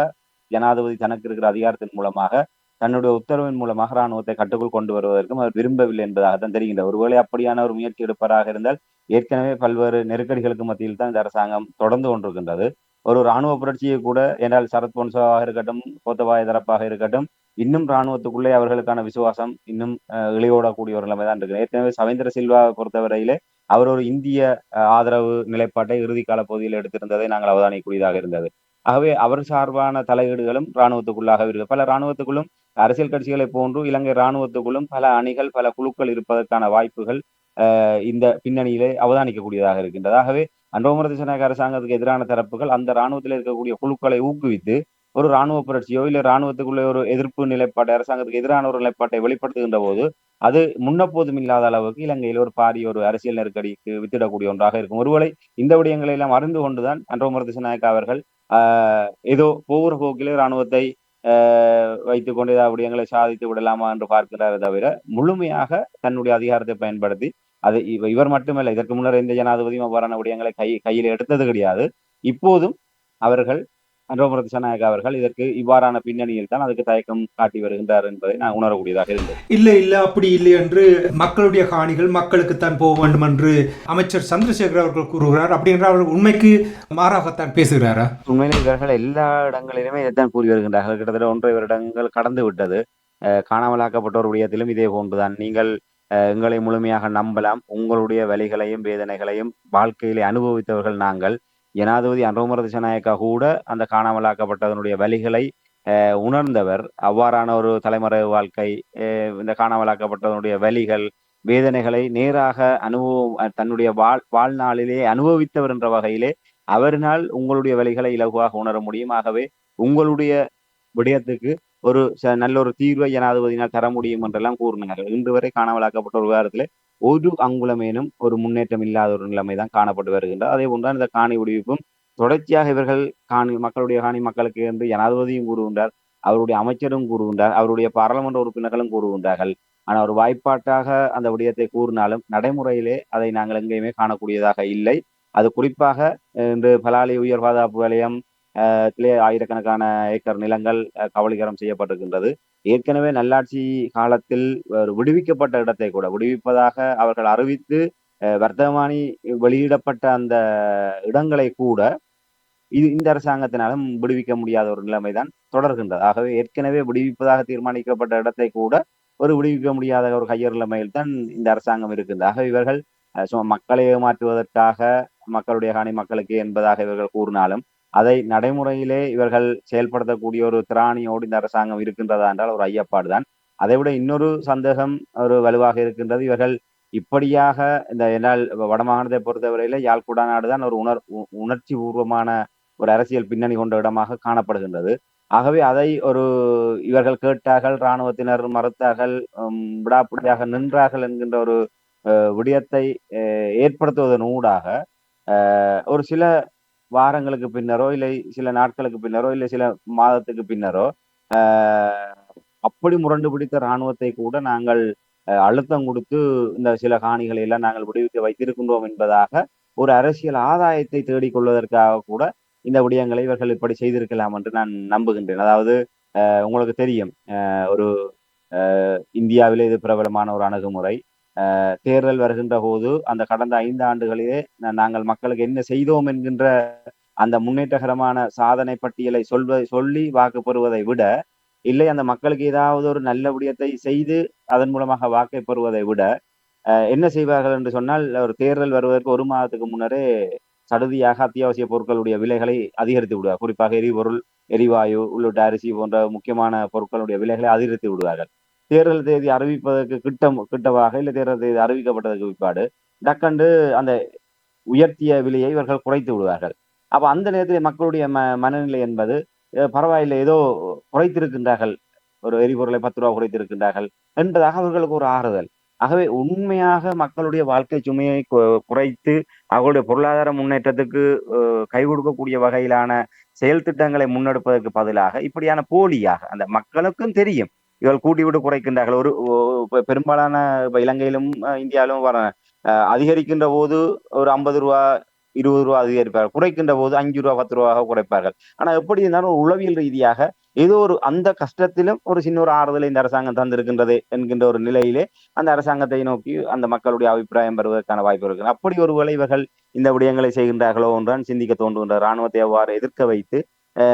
Speaker 2: ஜனாதிபதி தனக்கு இருக்கிற அதிகாரத்தின் மூலமாக தன்னுடைய உத்தரவின் மூலமாக இராணுவத்தை கட்டுக்குள் கொண்டு வருவதற்கும் அவர் விரும்பவில்லை என்பதாகத்தான் தெரிகின்றது. ஒருவேளை அப்படியான ஒரு முயற்சி எடுப்பதாக இருந்தால் ஏற்கனவே பல்வேறு நெருக்கடிகளுக்கு மத்தியில் தான் இந்த அரசாங்கம் தொடர்ந்து கொண்டிருக்கின்றது. ஒரு இராணுவ புரட்சியை கூட என்றால் சரத் பொன்சேகாவாக இருக்கட்டும், கோத்தபாய தரப்பாக இருக்கட்டும், இன்னும் இராணுவத்துக்குள்ளே அவர்களுக்கான விசுவாசம் இன்னும் இழையோடக்கூடிய ஒரு நிலைமை தான் இருக்கு. ஏற்கனவே சவேந்திர சில்வாவை பொறுத்தவரையிலே அவர் ஒரு இந்திய ஆதரவு நிலைப்பாட்டை இறுதி கால பகுதியில் எடுத்திருந்ததை நாங்கள் அவதானிக்கக்கூடியதாக இருந்தது. ஆகவே அவர் சார்பான தலையீடுகளும் இராணுவத்துக்குள்ளாக இருக்கு. பல இராணுவத்துக்குள்ளும் அரசியல் கட்சிகளை போன்று இலங்கை இராணுவத்துக்குள்ளும் பல அணிகள், பல குழுக்கள் இருப்பதற்கான வாய்ப்புகள் இந்த பின்னணியிலே அவதானிக்கக்கூடியதாக இருக்கின்றது. ஆகவே அன்ரோமர திசாநாயக்க அரசாங்கத்துக்கு எதிரான தரப்புகள் அந்த இராணுவத்தில் இருக்கக்கூடிய குழுக்களை ஊக்குவித்து ஒரு இராணுவ புரட்சியோ இல்ல இராணுவத்துக்குள்ளே ஒரு எதிர்ப்பு நிலைப்பாட்டை அரசாங்கத்துக்கு எதிரான ஒரு நிலைப்பாட்டை வெளிப்படுத்துகின்ற போது அது முன்னப்போதும் இல்லாத அளவுக்கு இலங்கையில் ஒரு பாரிய ஒரு அரசியல் நெருக்கடிக்கு வித்திடக்கூடிய ஒன்றாக இருக்கும். ஒருவேளை இந்த விடயங்களை எல்லாம் அறிந்து கொண்டுதான் அன்ரோமர திசாநாயக்க அவர்கள் ஏதோ போகிற போக்கிலே இராணுவத்தை வைத்துக் கொண்டு ஏதாவது விடயங்களை சாதித்து விடலாமா என்று பார்க்கிறாரே தவிர முழுமையாக தன்னுடைய அதிகாரத்தை பயன்படுத்தி அது இவர் மட்டுமல்ல, இதற்கு முன்னர் எந்த ஜனாதிபதியும் அவ்வாறான விடயங்களை கையில் எடுத்தது கிடையாது. இப்போதும் அவர்கள் அன்ரோமர திசாநாயக்க அவர்கள் இதற்கு இவ்வாறான பின்னணியில் தான் அதுக்கு தயக்கம் காட்டி வருகின்றார் என்பதை நான் உணரக்கூடியதாக இருந்தது.
Speaker 1: இல்லை அப்படி இல்லை என்று மக்களுடைய காணிகள் மக்களுக்குத்தான் போக வேண்டும் என்று அமைச்சர் சந்திரசேகர் அவர்கள் கூறுகிறார். அப்படின்ற அவர் உண்மைக்கு மாறாகத்தான் பேசுகிறாரா?
Speaker 2: உண்மையிலே இவர்கள் எல்லா இடங்களிலுமே இதைத்தான் கூறி வருகின்றார்கள். கிட்டத்தட்ட 1.5 வருடங்கள் கடந்து விட்டது. காணாமலாக்கப்பட்டோர் விடயத்திலும் இதே போன்றுதான். நீங்கள் எங்களை முழுமையாக நம்பலாம். உங்களுடைய வலிகளையும் வேதனைகளையும் வாழ்க்கையிலே அனுபவித்தவர்கள் நாங்கள். ஜனாதிபதி அன்ரோமர திசாநாயக்கா கூட அந்த காணாமலாக்கப்பட்டதனுடைய வலிகளை உணர்ந்தவர். அவ்வாறான ஒரு தலைமறைவு வாழ்க்கை, இந்த காணாமலாக்கப்பட்டதனுடைய வலிகள், வேதனைகளை நேராக தன்னுடைய வாழ்நாளிலே அனுபவித்தவர் என்ற வகையிலே அவரினால் உங்களுடைய வலிகளை இலகுவாக உணர முடியும். ஆகவே உங்களுடைய விடயத்துக்கு ஒரு நல்ல ஒரு தீர்வை ஜனாதிபதியினால் தர முடியும் என்றெல்லாம் கூறினார்கள். இன்று வரை காணாமலாக்கப்பட்ட ஒரு விவகாரத்திலே ஒரு அங்குலமேனும் ஒரு முன்னேற்றம் இல்லாத ஒரு நிலைமை தான் காணப்பட்டு வருகின்றது. அதே போன்றுதான் இந்த காணி விடுவிப்பும் தொடர்ச்சியாக இவர்கள் மக்களுடைய காணி மக்களுக்கு என்று ஜனாதிபதியும் கூறுகின்றார், அவருடைய அமைச்சரும் கூறுகின்றார், அவருடைய பாராளுமன்ற உறுப்பினர்களும் கூறுகின்றார்கள். ஆனால் ஒரு வாய்ப்பாட்டாக அந்த விடயத்தை கூறினாலும் நடைமுறையிலே அதை நாங்கள் எங்கேயுமே காணக்கூடியதாக இல்லை. அது குறிப்பாக இன்று பலாலி உயர் பாதுகாப்பு வலயம் ஆயிரக்கணக்கான ஏக்கர் நிலங்கள் கபளீகரம் செய்யப்பட்டிருக்கின்றது. ஏற்கனவே நல்லாட்சி காலத்தில் விடுவிக்கப்பட்ட இடத்தை கூட விடுவிப்பதாக அவர்கள் அறிவித்து வர்த்தமானி வெளியிடப்பட்ட அந்த இடங்களை கூட இந்த அரசாங்கத்தினாலும் விடுவிக்க முடியாத ஒரு நிலைமைதான் தொடர்கின்றது. ஆகவே ஏற்கனவே விடுவிப்பதாக தீர்மானிக்கப்பட்ட இடத்தை கூட ஒரு விடுவிக்க முடியாத ஒரு கையறு நிலைமையில் தான் இந்த அரசாங்கம் இருக்கின்றது. ஆக இவர்கள் மக்களை ஏமாற்றுவதற்காக மக்களுடைய காணி மக்களுக்கு என்பதாக இவர்கள் கூறினாலும் அதை நடைமுறையிலே இவர்கள் செயல்படுத்தக்கூடிய ஒரு திராணியோடு இந்த அரசாங்கம் இருக்கின்றதா என்றால் ஒரு ஐயப்பாடு தான். அதை விட இன்னொரு சந்தேகம் ஒரு வலுவாக இருக்கின்றது. இவர்கள் இப்படியாக இந்த என்னால் வடமாகாணத்தை பொறுத்தவரையில யாழ்குடா நாடுதான் ஒரு உணர்ச்சி பூர்வமான ஒரு அரசியல் பின்னணி கொண்ட இடமாக காணப்படுகின்றது. ஆகவே அதை இவர்கள் கேட்டார்கள், இராணுவத்தினர் மறுத்தார்கள், விடாப்பிடியாக நின்றார்கள் என்கின்ற ஒரு விடயத்தை ஏற்படுத்துவதன் ஊடாக ஒரு சில வாரங்களுக்கு பின்னரோ இல்லை சில நாட்களுக்கு பின்னரோ இல்லை சில மாதத்துக்கு பின்னரோ அப்படி முரண்டு பிடித்த இராணுவத்தை கூட நாங்கள் அழுத்தம் கொடுத்து இந்த சில காணிகளை எல்லாம் நாங்கள் விடுவிக்க வைத்திருக்கின்றோம் என்பதாக ஒரு அரசியல் ஆதாயத்தை தேடிக்கொள்வதற்காக கூட இந்த விடயங்களை இவர்கள் இப்படி செய்திருக்கலாம் என்று நான் நம்புகின்றேன். அதாவது உங்களுக்கு தெரியும், ஒரு இந்தியாவிலே இது பிரபலமான ஒரு அணுகுமுறை. தேர்தல் வருகின்ற போது அந்த கடந்த 5 ஆண்டுகளிலே நாங்கள் மக்களுக்கு என்ன செய்தோம் என்கின்ற அந்த முன்னேற்றகரமான சாதனை பட்டியலை சொல்லி வாக்கு பெறுவதை விட, இல்லை அந்த மக்களுக்கு ஏதாவது ஒரு நல்ல விடயத்தை செய்து அதன் மூலமாக வாக்கை பெறுவதை விட என்ன செய்வார்கள் என்று சொன்னால், ஒரு தேர்தல் வருவதற்கு 1 மாதத்துக்கு முன்னரே சடுதியாக அத்தியாவசிய பொருட்களுடைய விலைகளை அதிகரித்து விடுவார். குறிப்பாக எரிபொருள், எரிவாயு உள்ளிட்ட அரிசி போன்ற முக்கியமான பொருட்களுடைய விலைகளை அதிகரித்து விடுவார்கள். தேர்தல் தேதி அறிவிப்பதற்கு கிட்டவாக இல்லை தேர்தல் தேதி அறிவிக்கப்பட்டதற்கு பிற்பாடு டக்கண்டு அந்த உயர்த்திய விலையை இவர்கள் குறைத்து விடுவார்கள். அப்ப அந்த நேரத்தில் மக்களுடைய மனநிலை என்பது பரவாயில்லை, ஏதோ குறைத்திருக்கின்றார்கள், ஒரு எரிபொருளை 10 ரூபா குறைத்திருக்கின்றார்கள் என்பதாக அவர்களுக்கு ஒரு ஆறுதல். ஆகவே உண்மையாக மக்களுடைய வாழ்க்கை சுமையை குறைத்து அவர்களுடைய பொருளாதார முன்னேற்றத்துக்கு கை கொடுக்கக்கூடிய வகையிலான செயல் திட்டங்களை முன்னெடுப்பதற்கு பதிலாக இப்படியான போலியாக அந்த மக்களுக்கும் தெரியும் இவர்கள் கூட்டி விட்டு குறைக்கின்றார்கள். ஒரு பெரும்பாலான இலங்கையிலும் இந்தியாவிலும் வர அதிகரிக்கின்ற போது ஒரு 50 ரூபா 20 ரூபா அதிகரிப்பார்கள், குறைக்கின்ற போது 5 ரூபா 10 ரூபாக குறைப்பார்கள். ஆனா எப்படி இருந்தாலும் ஒரு உளவியல் ரீதியாக ஏதோ ஒரு அந்த கஷ்டத்திலும் ஒரு சின்ன ஒரு ஆறுதலை இந்த அரசாங்கம் தந்திருக்கின்றது என்கின்ற ஒரு நிலையிலே அந்த அரசாங்கத்தை நோக்கி அந்த மக்களுடைய அபிப்பிராயம் பெறுவதற்கான வாய்ப்பு இருக்கு. அப்படி ஒருவேளை இவர்கள் இந்த விடயங்களை செய்கின்றார்களோ என்றான் சிந்திக்க தோன்றுகின்ற. இராணுவத்தை அவ்வாறு எதிர்க்க வைத்து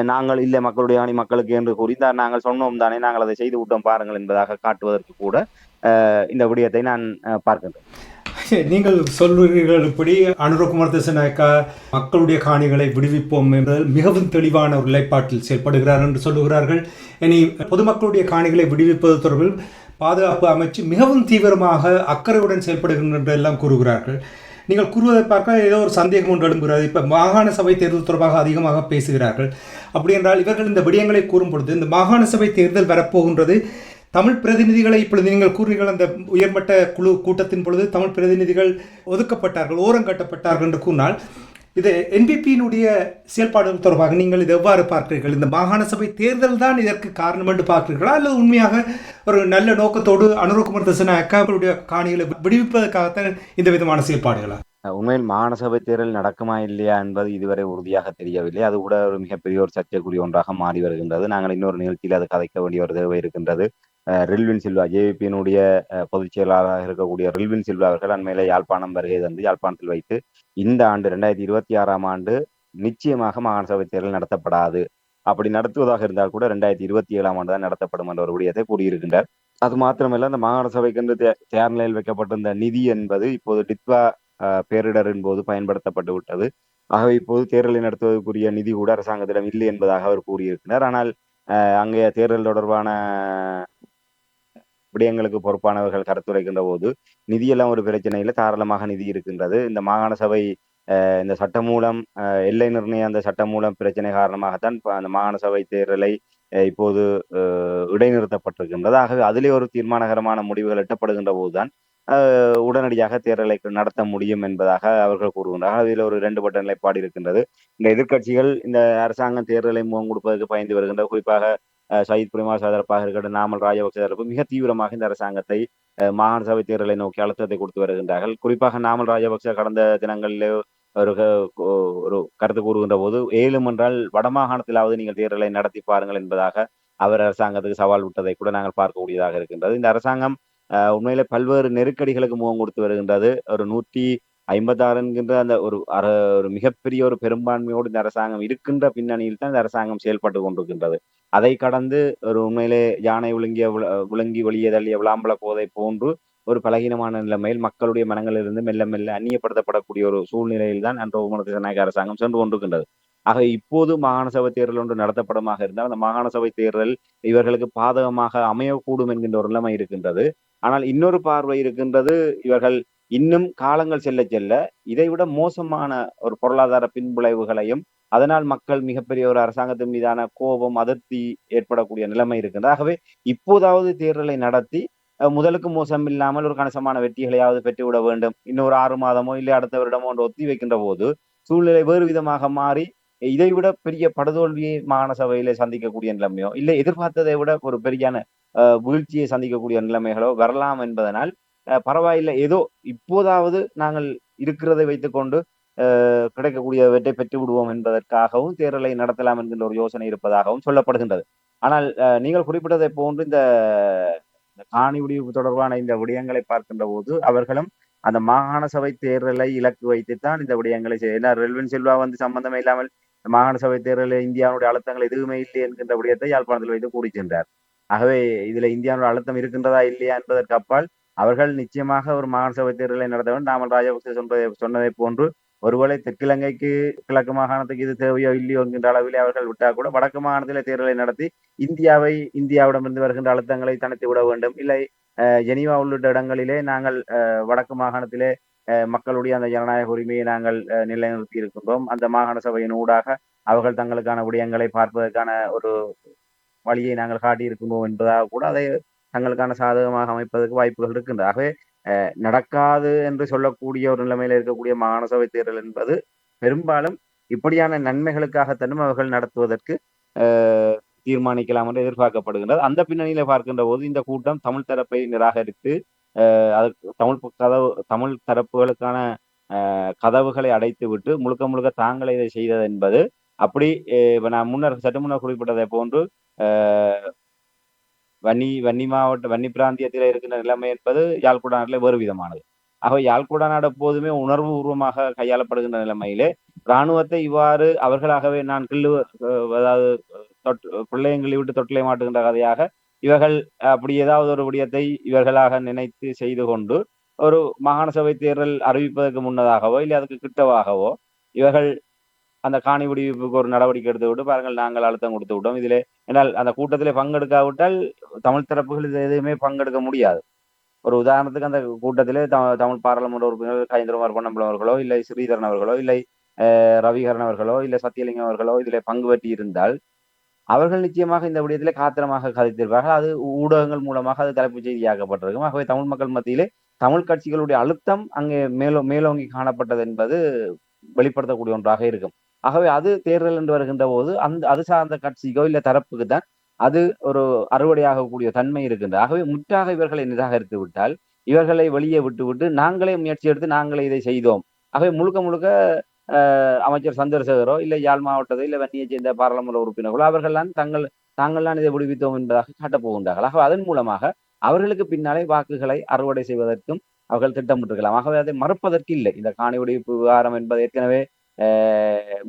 Speaker 2: நாங்கள் இல்லை மக்களுடைய அணி மக்களுக்கு என்று கூறி நாங்கள் சொன்னோம் தானே, நாங்கள் அதை செய்து விட்டோம் பாருங்கள் என்பதாக காட்டுவதற்கு கூட இந்த விடயத்தை நான் பார்க்கின்றேன்.
Speaker 1: நீங்கள் சொல்வீர்கள் இப்படி அனுரகுமார் திசாநாயக்கா மக்களுடைய காணிகளை விடுவிப்போம் என்பதில் மிகவும் தெளிவான ஒரு நிலைப்பாட்டில் செயல்படுகிறார் என்று சொல்லுகிறார்கள். இனி பொதுமக்களுடைய காணிகளை விடுவிப்பது தொடர்பில் பாதுகாப்பு அமைச்சு மிகவும் தீவிரமாக அக்கறையுடன் செயல்படுகின்ற என்று எல்லாம் கூறுகிறார்கள். நீங்கள் கூறுவதை பார்க்க ஏதோ ஒரு சந்தேகம் ஒன்று எழும்புகிறது. இப்போ மாகாண சபை தேர்தல் தொடர்பாக அதிகமாக பேசுகிறார்கள். அப்படி என்றால் இவர்கள் இந்த விடயங்களை கூறும் பொழுது இந்த மாகாண சபை தேர்தல் வரப்போகின்றது, தமிழ் பிரதிநிதிகளை இப்பொழுது நீங்கள் கூறுகிறீர்கள் அந்த உயர்மட்ட குழு கூட்டத்தின் பொழுது தமிழ் பிரதிநிதிகள் ஒதுக்கப்பட்டார்கள், ஓரங்கட்டப்பட்டார்கள் என்று கூறினால் இது என்பிபியினுடைய செயல்பாடுகள் தொடர்பாக நீங்கள் இது எவ்வாறு பார்க்கிறீர்கள்? இந்த மாகாண சபை தேர்தல் தான் இதற்கு காரணம் என்று பார்க்கிறீர்களா, அல்லது உண்மையாக ஒரு நல்ல நோக்கத்தோடு அனுரகுமார் திசாநாயக்காவுடைய காணிகளை விடுவிப்பதற்காகத்தான் இந்த விதமான செயல்பாடுகளா?
Speaker 2: உண்மையில் மாகாண சபை தேர்தல் நடக்குமா இல்லையா என்பது இதுவரை உறுதியாக தெரியவில்லை. அது கூட ஒரு மிகப்பெரிய ஒரு சர்ச்சைக்குரிய ஒன்றாக மாறி வருகின்றது. நாங்கள் இன்னொரு நிகழ்ச்சியில் அது கதைக்க வேண்டிய ஒரு தேவை இருக்கின்றது. ரில்வின் சில்வா ஜேவிபியினுடைய பொதுச் செயலாளராக இருக்கக்கூடிய ரில்வின் சில்வா அவர்கள் அண்மையில யாழ்ப்பாணம் வருகை தந்து யாழ்ப்பாணத்தில் வைத்து இந்த ஆண்டு 2026 ஆண்டு நிச்சயமாக மாகாண சபை தேர்தல் நடத்தப்படாது, அப்படி நடத்துவதாக இருந்தால் கூட 2027 ஆண்டு தான் நடத்தப்படும் என்ற ஒரு விடயத்தை கூறியிருக்கின்றார். அது மாத்திரமல்ல, அந்த மாகாண சபைக்கு தயார் நிலையில் வைக்கப்பட்டிருந்த நிதி என்பது இப்போது டித்வா பேரிடரின் போது பயன்படுத்தப்பட்டு விட்டது. ஆகவே இப்போது தேர்தலை நடத்துவதற்குரிய நிதி கூட அரசாங்கத்திடம் இல்லை என்பதாக அவர் கூறியிருக்கிறார். ஆனால் அங்கே தேர்தல் தொடர்பான விடயங்களுக்கு பொறுப்பானவர்கள் கருத்துரைக்கின்ற போது நிதியெல்லாம் ஒரு பிரச்சனை இல்லை, தாராளமாக நிதி இருக்கின்றது. இந்த மாகாண சபை இந்த சட்டமூலம் எல்லை நிர்ணய அந்த சட்டமூலம் பிரச்சனை காரணமாகத்தான் அந்த மாகாண சபை தேர்தலை இப்போது இடைநிறுத்தப்பட்டிருக்கின்றது. ஆகவே அதிலே ஒரு தீர்மானகரமான முடிவுகள் எட்டப்படுகின்ற போதுதான் உடனடியாக தேர்தலை நடத்த முடியும் என்பதாக அவர்கள் கூறுகின்றார்கள். அதில் ஒரு 2 பட்ட நிலைப்பாடு இருக்கின்றது. இந்த எதிர்க்கட்சிகள் இந்த அரசாங்கம் தேர்தலை முகம் கொடுப்பதற்கு பயந்து வருகின்ற, குறிப்பாக சயித் பிரேமதாச தரப்பாக இருக்கட்டும், நாமல் ராஜபக்ச தரப்பு மிக தீவிரமாக இந்த அரசாங்கத்தை மாகாண சபை தேர்தலை நோக்கி அழுத்தத்தை கொடுத்து வருகின்றார்கள். குறிப்பாக நாமல் ராஜபக்ச கடந்த தினங்களிலே ஒரு கருத்து கூறுகின்ற போது, ஏலும் என்றால் வடமாகாணத்திலாவது நீங்கள் தேர்தலை நடத்தி பாருங்கள் என்பதாக அவர் அரசாங்கத்துக்கு சவால் விட்டதை கூட நாங்கள் பார்க்கக்கூடியதாக இருக்கின்றது. இந்த அரசாங்கம் உண்மையில பல்வேறு நெருக்கடிகளுக்கு முகம் கொடுத்து வருகின்றது. ஒரு 156 என்கின்ற அந்த ஒரு மிகப்பெரிய ஒரு பெரும்பான்மையோடு இந்த அரசாங்கம் இருக்கின்ற பின்னணியில் தான் இந்த அரசாங்கம் செயல்பட்டு கொண்டிருக்கின்றது. அதை கடந்து ஒரு உண்மையிலே யானை விளங்கி வெளியே தள்ளிய விளாம்பல போதை போன்று ஒரு பலகீனமான நிலைமையில் மக்களுடைய மனங்களிலிருந்து மெல்ல மெல்ல அந்நியப்படுத்தப்படக்கூடிய ஒரு சூழ்நிலையில் தான் அனுரகுமார திசாநாயக்க அரசாங்கம் சென்று கொண்டிருக்கின்றது. ஆக இப்போது மாகாண சபை தேர்தல் ஒன்று நடத்தப்படுமாக இருந்தால் அந்த மாகாண சபை தேர்தல் இவர்களுக்கு பாதகமாக அமையக்கூடும் என்கின்ற ஒரு நிலைமை இருக்கின்றது. ஆனால் இன்னொரு பார்வை இருக்கின்றது, இவர்கள் இன்னும் காலங்கள் செல்ல செல்ல இதைவிட மோசமான ஒரு பொருளாதார பின்விளைவுகளையும், அதனால் மக்கள் மிகப்பெரிய ஒரு அரசாங்கத்தின் மீதான கோபம் அதிருப்தி ஏற்படக்கூடிய நிலைமை இருக்கின்றது. ஆகவே இப்போதாவது தேர்தலை நடத்தி முதலுக்கு மோசம் இல்லாமல் ஒரு கணிசமான வெற்றிகளையாவது பெற்றுவிட வேண்டும். இன்னொரு 6 மாதமோ இல்லை அடுத்த வருடமோ ஒன்று ஒத்தி வைக்கின்ற போது சூழ்நிலை வேறு விதமாக மாறி இதைவிட பெரிய படுதோல்வியை மாகாண சபையிலே சந்திக்கக்கூடிய நிலைமையோ இல்லை எதிர்பார்த்ததை விட ஒரு பெரியான வீழ்ச்சியை சந்திக்கக்கூடிய நிலைமைகளோ வரலாம் என்பதனால் பரவாயில்லை, ஏதோ இப்போதாவது நாங்கள் இருக்கிறதை வைத்துக்கொண்டு கிடைக்கக்கூடிய வெற்றி பெற்று விடுவோம் என்பதற்காகவும் தேர்தலை நடத்தலாம் என்கின்ற ஒரு யோசனை இருப்பதாகவும் சொல்லப்படுகின்றது. ஆனால் நீங்கள் குறிப்பிட்டதை போன்று இந்த காணி விடுவிப்பு தொடர்பான இந்த விடயங்களை பார்க்கின்ற போது அவர்களும் அந்த மாகாண சபை தேர்தலை இலக்கு வைத்துத்தான் இந்த விடயங்களை செய்ய. ரெல்வின் சில்வா சம்பந்தமே இல்லாமல் மாகாண சபை தேர்தலில் இந்தியாவுடைய அழுத்தங்கள் எதுவுமே இல்லை என்கின்ற விடயத்தை யாழ்ப்பாணத்தில் வைத்து கூறி சென்றார். ஆகவே இதுல இந்தியாவுடைய அழுத்தம் இருக்கின்றதா இல்லையா என்பதற்கு அப்பால் அவர்கள் நிச்சயமாக ஒரு மாகாண சபை தேர்தலை நடத்த வேண்டும். நாமல் ராஜபக்சே சொன்னதை போன்று ஒருவேளை தெற்கிழங்கைக்கு கிழக்கு மாகாணத்துக்கு இது தேவையோ இல்லையோ என்கின்ற அளவிலே அவர்கள் விட்டால் கூட வடக்கு மாகாணத்திலே தேர்தலை நடத்தி இந்தியாவிடமிருந்து வருகின்ற அழுத்தங்களை தனித்து விட வேண்டும். இல்லை ஜெனீவா உள்ளிட்ட இடங்களிலே நாங்கள் வடக்கு மாகாணத்திலே மக்களுடைய அந்த ஜனநாயக உரிமையை நாங்கள் நிலைநிறுத்தி இருக்கின்றோம், அந்த மாகாண சபையின் ஊடாக அவர்கள் தங்களுக்கான விடயங்களை பார்ப்பதற்கான ஒரு வழியை நாங்கள் காட்டியிருக்கின்றோம் என்பதாக கூட அதை தங்களுக்கான சாதகமாக அமைப்பதற்கு வாய்ப்புகள் இருக்கின்றது. ஆகவே நடக்காது என்று சொல்லக்கூடிய ஒரு நிலைமையில இருக்கக்கூடிய மாகாண சபை தேர்தல் என்பது பெரும்பாலும் இப்படியான நன்மைகளுக்காகத்தனும் அவர்கள் நடத்துவதற்கு தீர்மானிக்கலாம் என்று எதிர்பார்க்கப்படுகின்றது. அந்த பின்னணியில பார்க்கின்ற போது இந்த கூட்டம் தமிழ் தரப்பை நிராகரித்து தமிழ் தரப்புகளுக்கான கதவுகளை அடைத்து விட்டு முழுக்க முழுக்க தாங்களே இதை செய்தது என்பது அப்படி நான் சற்று முன்னர் குறிப்பிட்டதை போன்று வன்னி பிராந்தியத்தில் இருக்கின்ற நிலைமை என்பது யாழ்ப்பாணத்தில் வேறு விதமானது. ஆகவே யாழ்குடாநாடு எப்போதுமே உணர்வு பூர்வமாக கையாளப்படுகின்ற நிலைமையிலே இராணுவத்தை இவ்வாறு அவர்களாகவே நான் அதாவது பிள்ளையங்களை விட்டு தொட்டிலை மாட்டுகின்ற கதையாக இவர்கள் அப்படி ஏதாவது ஒரு விடயத்தை இவர்களாக நினைத்து செய்து கொண்டு ஒரு மாகாண சபை தேர்தல் அறிவிப்பதற்கு முன்னதாகவோ இல்லை அதுக்கு கிட்டவாகவோ இவர்கள் அந்த காணி விடுவிப்புக்கு ஒரு நடவடிக்கை எடுத்து விட்டு பாருங்கள் நாங்கள் அழுத்தம் கொடுத்து விட்டோம் இதிலே. ஏன்னால் அந்த கூட்டத்திலே பங்கெடுக்காவிட்டால் தமிழ் தரப்புகள் இது எதுவுமே பங்கெடுக்க முடியாது. ஒரு உதாரணத்துக்கு அந்த கூட்டத்திலே தமிழ் பாராளுமன்ற உறுப்பினர்கள் கஜேந்திரகுமார் பொன்னம்பலம் அவர்களோ இல்லை ஸ்ரீதரன் அவர்களோ இல்லை ரவிகரன் அவர்களோ இல்லை சத்தியலிங்கம் அவர்களோ இதிலே பங்கு பற்றி இருந்தால் அவர்கள் நிச்சயமாக இந்த விடயத்திலே காத்திரமாக கதைத்திருப்பார்கள். அது ஊடகங்கள் மூலமாக அது தலைப்புச் செய்தியாக்கப்பட்டிருக்கும். ஆகவே தமிழ் மக்கள் மத்தியிலே தமிழ் கட்சிகளுடைய அழுத்தம் அங்கே மேலோங்கி காணப்பட்டது என்பது வெளிப்படுத்தக்கூடிய ஒன்றாக இருக்கும். ஆகவே அது தேர்தல் என்று வருகின்ற போது அது சார்ந்த கட்சிக்கோ இல்லை தரப்புக்கு தான் அது ஒரு அறுவடையாகக்கூடிய தன்மை இருக்கின்றது. ஆகவே முற்றாக இவர்களை நிராகரித்து விட்டால் இவர்களை வெளியே விட்டு நாங்களே முயற்சி எடுத்து நாங்களே இதை செய்தோம். ஆகவே முழுக்க முழுக்க அமைச்சர் சந்திரசேகரோ இல்லை யாழ் மாவட்டத்தோ இல்லை வன்னியை சேர்ந்த பாராளுமன்ற உறுப்பினர்களோ அவர்கள்லாம் தாங்கள்தான் இதை விடுவித்தோம் என்பதாக காட்டப் போகின்றார்கள். ஆகவே அதன் மூலமாக அவர்களுக்கு பின்னாலே வாக்குகளை அறுவடை செய்வதற்கும் அவர்கள் திட்டமிட்டிருக்கலாம். ஆகவே அதை மறுப்பதற்கு இல்லை. இந்த காணி விடுவிப்பு விவகாரம் என்பது ஏற்கனவே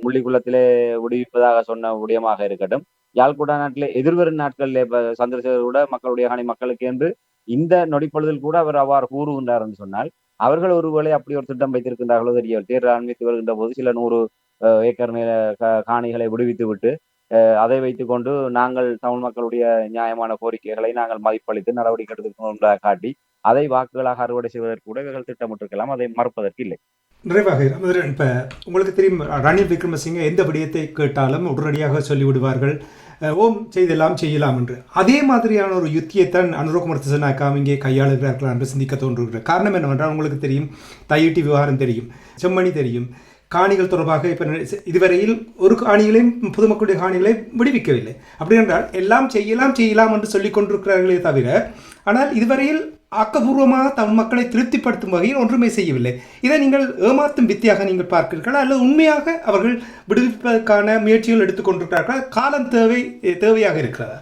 Speaker 2: முள்ளிக்குளத்திலே விடுவிப்பதாக சொன்ன விடயமாக இருக்கட்டும், யாழ்குடா நாட்டிலே எதிர்வரும் நாட்களிலே சந்திரசேகர் கூட மக்களுடைய காணி மக்களுக்கு என்று இந்த நொடிப்பொழுதில் கூட அவர் அவ்வாறு கூறுகின்றார் என்று சொன்னால் அவர்கள் ஒருவேளை அப்படி ஒரு திட்டம் வைத்திருக்கின்றார்களோ தெரியவில்லை. தேர்தல் ஆரம்பித்து வருகின்ற போது சில 100 ஏக்கர் காணிகளை விடுவித்து விட்டு அதை வைத்துக் கொண்டு நாங்கள் தமிழ் மக்களுடைய நியாயமான கோரிக்கைகளை நாங்கள் மதிப்பளித்து நடவடிக்கை எடுத்துக்கொண்டோம் காட்டி அதை வாக்குகளாக அறுவடை செய்வதற்கு கூட இவர்கள் திட்டமிட்டிருக்கலாம். அதை மறுப்பதற்கு இல்லை.
Speaker 1: நிறைவாக இப்போ உங்களுக்கு தெரியும், ரணில் விக்ரமசிங்க எந்த விடயத்தை கேட்டாலும் உடனடியாக சொல்லிவிடுவார்கள், ஓம் செய்யலாம் என்று. அதே மாதிரியான ஒரு யுத்தியைத்தான் அனுரகுமார் திசாநாயக்க இங்கே கையாளுகிறார்கள் என்று சிந்திக்க தோன்றுகிறது. காரணம் என்னவென்றால் உங்களுக்கு தெரியும், தையிட்டி விவகாரம் தெரியும், செம்மணி தெரியும், காணிகள் தொடர்பாக இப்போ இதுவரையில் ஒரு காணிகளையும் பொதுமக்களுடைய காணிகளை விடுவிக்கவில்லை. அப்படி என்றால் எல்லாம் செய்யலாம் என்று சொல்லிக் கொண்டிருக்கிறார்களே தவிர, ஆனால் இதுவரையில் ஆக்கபூர்வமாக தமிழ் மக்களை திருப்திப்படுத்தும் வகையில் ஒன்றுமே செய்யவில்லை. இதை நீங்கள் ஏமாற்றும் வித்தியாக நீங்கள் பார்க்கிறீர்களா, அல்லது உண்மையாக அவர்கள் விடுவிப்பதற்கான முயற்சிகள் எடுத்துக்கொண்டிருக்கிறார்களா? காலம் தேவையாக இருக்கிறதா?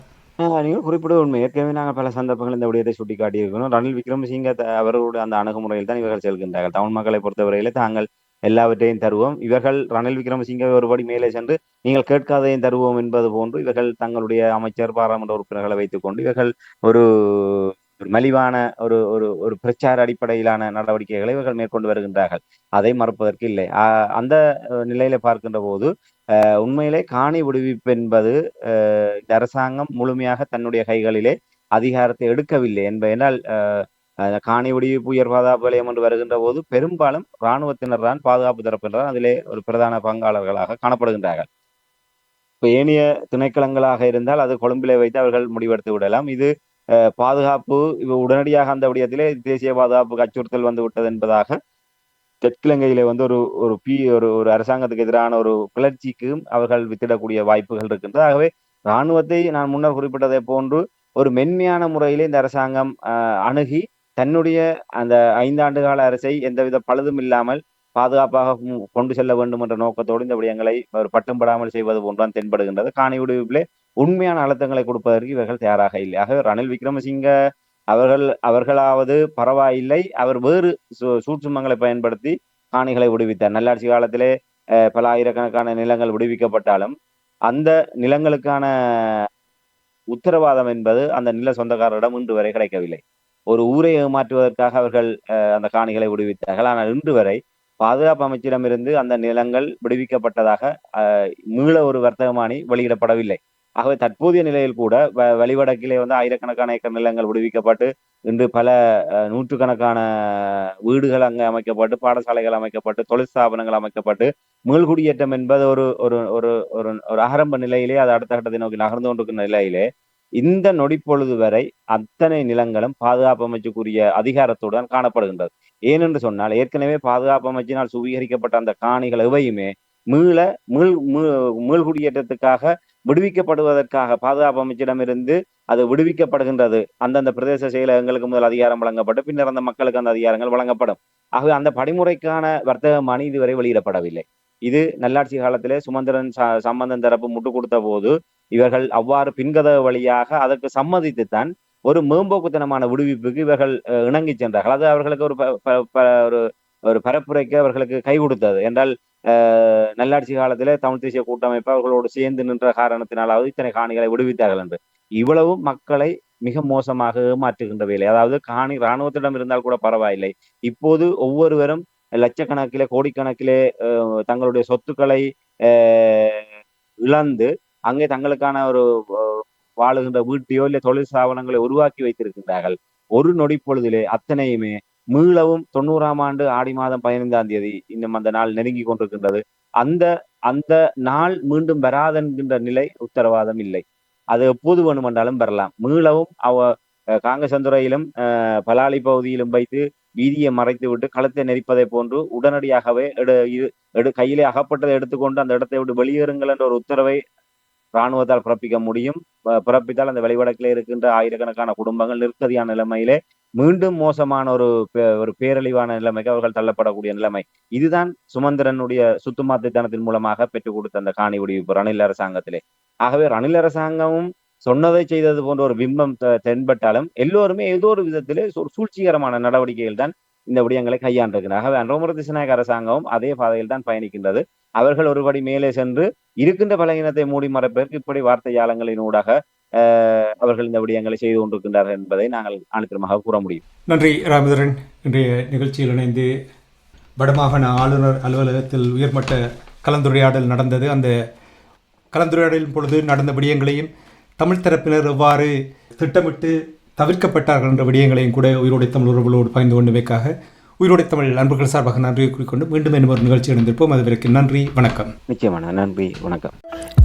Speaker 2: நீங்கள் குறிப்பிடுவது உண்மை. ஏற்கனவே நாங்கள் பல சந்தர்ப்பங்கள் இந்த விடயத்தை சுட்டி காட்டியிருக்கணும். ரணில் விக்ரமசிங்க அவர்களுடைய அந்த அணுகுமுறையில் தான் இவர்கள் செல்கின்றார்கள். தமிழ் மக்களை பொறுத்தவரையிலே தாங்கள் எல்லாவற்றையும் தருவோம், இவர்கள் ரணில் விக்ரமசிங்க ஒருபடி மேலே சென்று நீங்கள் கேட்காதையும் தருவோம் என்பது போன்று இவர்கள் தங்களுடைய அமைச்சர் பாராளுமன்ற உறுப்பினர்களை வைத்துக் கொண்டு இவர்கள் ஒரு மலிவான ஒரு ஒரு ஒரு பிரச்சார அடிப்படையிலான நடவடிக்கைகளை இவர்கள் மேற்கொண்டு வருகின்றார்கள். அதை மறுப்பதற்கு இல்லை. அந்த நிலையில பார்க்கின்ற போது உண்மையிலே காணி விடுவிப்பு என்பது இந்த அரசாங்கம் முழுமையாக தன்னுடைய கைகளிலே அதிகாரத்தை எடுக்கவில்லை என்பதனால் காணி விடுவிப்பு உயர் பாதுகாப்பு வலயம் என்று வருகின்ற போது பெரும்பாலும் இராணுவத்தினர் தான் பாதுகாப்பு தரப்பினர் அதிலே ஒரு பிரதான பங்காளர்களாக காணப்படுகின்றார்கள். இப்ப ஏனைய திணைக்களங்களாக இருந்தால் அது கொழும்பிலே வைத்து அவர்கள் முடிவெடுத்து விடலாம். இது பாதுகாப்பு உடனடியாக அந்த விடயத்திலே தேசிய பாதுகாப்புக்கு அச்சுறுத்தல் வந்து விட்டது என்பதாக தெற்கிழங்கையிலே வந்து ஒரு அரசாங்கத்துக்கு எதிரான ஒரு கிளர்ச்சிக்கும் அவர்கள் வித்திடக்கூடிய வாய்ப்புகள் இருக்கின்றது. ஆகவே இராணுவத்தை நான் முன்னர் குறிப்பிட்டதை போன்று ஒரு மென்மையான முறையிலே இந்த அரசாங்கம் அணுகி தன்னுடைய அந்த 5 ஆண்டு கால அரசை எந்தவித பழுதும் இல்லாமல் பாதுகாப்பாக கொண்டு செல்ல வேண்டும் என்ற நோக்கத்தோடு இந்த விடயங்களை ஒரு பட்டும்படாமல் செய்வது போன்றான் தென்படுகின்றது. காணி விடுவிப்பிலே உண்மையான அழுத்தங்களை கொடுப்பதற்கு இவர்கள் தயாராக இல்லை. ஆகவே ரணில் விக்ரமசிங்க அவர்களாவது பரவாயில்லை, அவர் வேறு சூட்சுமங்களை பயன்படுத்தி காணிகளை விடுவித்தார். நல்லாட்சி காலத்திலே பல ஆயிரக்கணக்கான நிலங்கள் விடுவிக்கப்பட்டாலும் அந்த நிலங்களுக்கான உத்தரவாதம் என்பது அந்த நில சொந்தக்காரரிடம் இன்று வரை கிடைக்கவில்லை. ஒரு ஊரை ஏமாற்றுவதற்காக அவர்கள் அந்த காணிகளை விடுவித்தார்கள். ஆனால் இன்று வரை பாதுகாப்பு அமைச்சிடமிருந்து அந்த நிலங்கள் விடுவிக்கப்பட்டதாக மீள ஒரு வர்த்தகமானி வெளியிடப்படவில்லை. ஆகவே தற்போதைய நிலையில் கூட வழிவடக்கிலே வந்து ஆயிரக்கணக்கான ஏக்கர் நிலங்கள் விடுவிக்கப்பட்டு இன்று பல நூற்றுக்கணக்கான வீடுகள் அங்கே அமைக்கப்பட்டு, பாடசாலைகள் அமைக்கப்பட்டு, தொழில் ஸ்தாபனங்கள் அமைக்கப்பட்டு மீள்குடியேற்றம் என்பது ஒரு ஒரு ஒரு ஒரு ஆரம்ப நிலையிலே அது அடுத்த கட்டத்தை நோக்கி நகர்ந்து கொண்டிருக்கிற நிலையிலே இந்த நொடிப்பொழுது வரை அத்தனை நிலங்களும் பாதுகாப்பு அமைச்சுக்குரிய அதிகாரத்துடன் காணப்படுகின்றது. ஏனென்று சொன்னால் ஏற்கனவே பாதுகாப்பு அமைச்சினால் சுவீகரிக்கப்பட்ட அந்த காணிகள் எவையுமே மீள்குடியேற்றத்துக்காக விடுவிக்கப்படுவதற்காக பாதுகாப்பு அமைச்சிடமிருந்து அது விடுவிக்கப்படுகின்றது. அந்தந்த பிரதேச செயலகங்களுக்கு முதல் அதிகாரம் வழங்கப்பட்டு பின்னர் அந்த மக்களுக்கு அந்த அதிகாரங்கள் வழங்கப்படும். ஆகவே அந்த படிமுறைக்கான வர்த்தகமானி இதுவரை வெளியிடப்படவில்லை. இது நல்லாட்சி காலத்திலே சுமந்திரன் சம்பந்தன் தரப்பு முட்டுக் கொடுத்த போது இவர்கள் அவ்வாறு பின்கதவு வழியாக அதற்கு சம்மதித்துத்தான் ஒரு மேம்போக்குத்தனமான விடுவிப்புக்கு இவர்கள் இணங்கி சென்றார்கள். அது அவர்களுக்கு ஒரு பரப்புரைக்கு அவர்களுக்கு கை கொடுத்தது என்றால் நல்லாட்சி காலத்திலே தமிழ் தேசிய கூட்டமைப்பு அவர்களோடு சேர்ந்து நின்ற காரணத்தினாலாவது இத்தனை காணிகளை விடுவித்தார்கள் என்று. இவ்வளவும் மக்களை மிக மோசமாக ஏமாற்றுகின்ற வேலை. அதாவது காணி இராணுவத்திடம் இருந்தால் கூட பரவாயில்லை, இப்போது ஒவ்வொருவரும் லட்சக்கணக்கிலே கோடிக்கணக்கிலே தங்களுடைய சொத்துக்களை இழந்து அங்கே தங்களுக்கான ஒரு வாழுகின்ற வீட்டையோ இல்லை தொழில் ஸ்தாபனங்களை உருவாக்கி வைத்திருக்கின்றார்கள். ஒரு நொடி பொழுதிலே அத்தனையுமே மீளவும் 90ஆம் ஆண்டு ஆடி மாதம் 15ஆம் தேதி இன்னும் அந்த நாள் நெருங்கி கொண்டிருக்கின்றது. அந்த அந்த நாள் மீண்டும் வராதென்கின்ற நிலை உத்தரவாதம் இல்லை. அது எப்போது வேணுமென்றாலும் வரலாம். மீளவும் காங்கசந்துறையிலும் பலாலி பகுதியிலும் வைத்து வீதியை மறைத்து விட்டு களத்தை நெரிப்பதை போன்று உடனடியாகவே கையிலே அகப்பட்டதை எடுத்துக்கொண்டு அந்த இடத்தை விட்டு வெளியேறுங்கள் என்ற ஒரு உத்தரவை இராணுவத்தால் பிறப்பிக்க முடியும். பிறப்பித்தால் அந்த வெளிவடக்கிலே இருக்கின்ற ஆயிரக்கணக்கான குடும்பங்கள் நிற்கதியான நிலைமையிலே மீண்டும் மோசமான ஒரு பேரழிவான நிலைமைக்கு அவர்கள் தள்ளப்படக்கூடிய நிலைமை. இதுதான் சுமந்திரனுடைய சுத்துமாத்தித்தனத்தின் மூலமாக பெற்றுக் கொடுத்த அந்த காணி விடுவிப்பு ரணில் அரசாங்கத்திலே. ஆகவே ரணில் அரசாங்கமும் சொன்னதை செய்தது போன்ற ஒரு பிம்பம் தென்பட்டாலும் எல்லோருமே ஏதோ ஒரு விதத்திலே ஒரு சூழ்ச்சிகரமான நடவடிக்கைகள் தான் இந்த விடயங்களை கையாண்டிருக்கிறார். ஆகவே அனுரகுமார திசாநாயக்க அரசாங்கமும் அதே பாதையில் தான் பயணிக்கின்றது. அவர்கள் ஒருபடி மேலே சென்று இருக்கின்ற பலகீனத்தை மூடி மறைப்பதற்கு இப்படி வார்த்தை ஜாலங்களின் ஊடாக அவர்கள் இந்த விடயங்களை செய்து கொண்டிருக்கின்றார்கள் என்பதை நாங்கள் ஆணித்தரமாக கூற முடியும்.
Speaker 1: நன்றி ராமதரன். இன்றைய நிகழ்ச்சியில் இணைந்து வடமாகாண ஆளுநர் அலுவலகத்தில் உயர்மட்ட கலந்துரையாடல் நடந்தது. அந்த கலந்துரையாடலின் பொழுது நடந்த விடயங்களையும் தமிழ் தரப்பினர் எவ்வாறு திட்டமிட்டு தவிர்க்கப்பட்டார்கள் என்ற விடயங்களையும் கூட உயிரோடை தமிழ் உறவுகளோடு பகிர்ந்து கொண்டமைக்காக உயிரோடை தமிழ் அன்பர்கள் சார்பாக நன்றியை கூறிக்கொண்டு மீண்டும் என்ன ஒரு நிகழ்ச்சி இணைந்திருப்போம். அதுவரைக்கு நன்றி, வணக்கம்.
Speaker 2: நிச்சயமான நன்றி, வணக்கம்.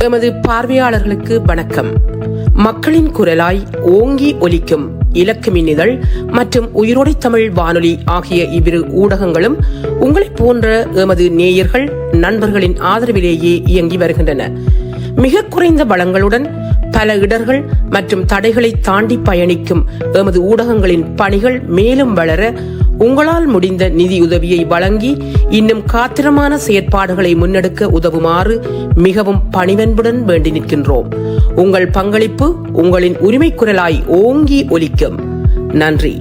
Speaker 3: எமது பார்வையாளர்களுக்கு வணக்கம். மக்களின் குரலாய் ஓங்கி ஒலிக்கும் இலக்கு மின்னிதழ் மற்றும் உயிரோடை தமிழ் வானொலி ஆகிய இவ்விரு ஊடகங்களும் உங்களைப் போன்ற எமது நேயர்கள் நண்பர்களின் ஆதரவிலேயே இயங்கி வருகின்றன. மிக குறைந்த வளங்களுடன் பல இடர்கள் மற்றும் தடைகளை தாண்டி பயணிக்கும் எமது ஊடகங்களின் பணிகள் மேலும் வளர உங்களால் முடிந்த நிதியுதவியை வழங்கி இன்னும் காத்திரமான செயற்பாடுகளை முன்னெடுக்க உதவுமாறு மிகவும் பணிவன்புடன் வேண்டி நிற்கின்றோம். உங்கள் பங்களிப்பு உங்களின் உரிமை குரலாய் ஓங்கி ஒலிக்கும். நன்றி.